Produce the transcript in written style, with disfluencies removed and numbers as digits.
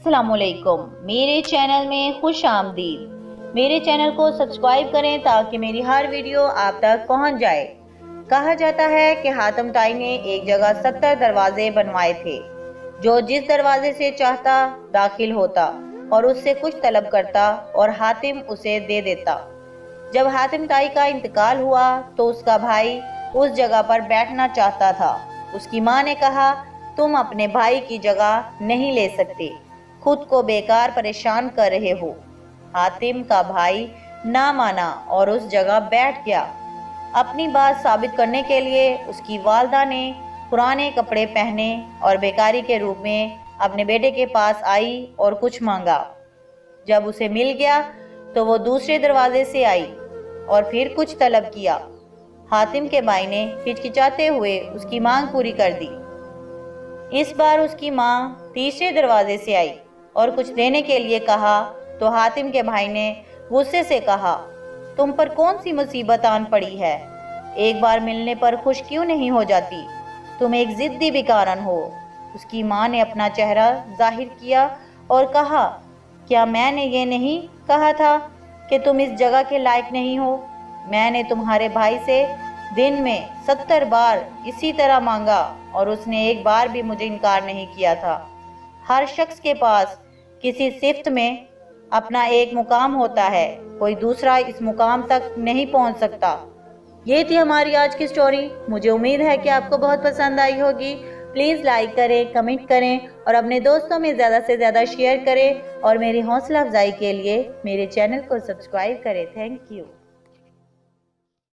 अस्सलाम वालेकुम। मेरे चैनल में खुश आमदीद। मेरे चैनल को सब्सक्राइब करें ताकि मेरी हर वीडियो आप तक पहुंच जाए। कहा जाता है कि हातिम ताई ने एक जगह 70 दरवाजे बनवाए थे। जो जिस दरवाजे से चाहता दाखिल होता और उससे कुछ तलब करता और हातिम उसे दे देता। जब हातिम ताई का इंतकाल हुआ तो उसका भाई उस जगह पर बैठना चाहता था। उसकी माँ ने कहा, तुम अपने भाई की जगह नहीं ले सकते, खुद को बेकार परेशान कर रहे हो। हातिम का भाई ना माना और उस जगह बैठ गया। अपनी बात साबित करने के लिए उसकी वालदा ने पुराने कपड़े पहने और बेकारी के रूप में अपने बेटे के पास आई और कुछ मांगा। जब उसे मिल गया तो वो दूसरे दरवाजे से आई और फिर कुछ तलब किया। हातिम के भाई ने हिचकिचाते हुए उसकी मांग पूरी कर दी। इस बार उसकी माँ तीसरे दरवाजे से आई और कुछ देने के लिए कहा तो हातिम के भाई ने गुस्से से कहा, तुम पर कौन सी मुसीबत आन पड़ी है? एक बार मिलने पर खुश क्यों नहीं हो जाती? तुम एक जिद्दी बिकारन हो। उसकी माँ ने अपना चेहरा जाहिर किया और कहा, क्या मैंने ये नहीं कहा था कि तुम इस जगह के लायक नहीं हो? मैंने तुम्हारे भाई से दिन में 70 बार इसी तरह मांगा और उसने एक बार भी मुझे इनकार नहीं किया था। हर शख्स के पास किसी सिफ्त में अपना एक मुकाम होता है, कोई दूसरा इस मुकाम तक नहीं पहुंच सकता। ये थी हमारी आज की स्टोरी। मुझे उम्मीद है कि आपको बहुत पसंद आई होगी। प्लीज़ लाइक करें, कमेंट करें और अपने दोस्तों में ज़्यादा से ज़्यादा शेयर करें और मेरी हौसला अफजाई के लिए मेरे चैनल को सब्सक्राइब करें। Thank you.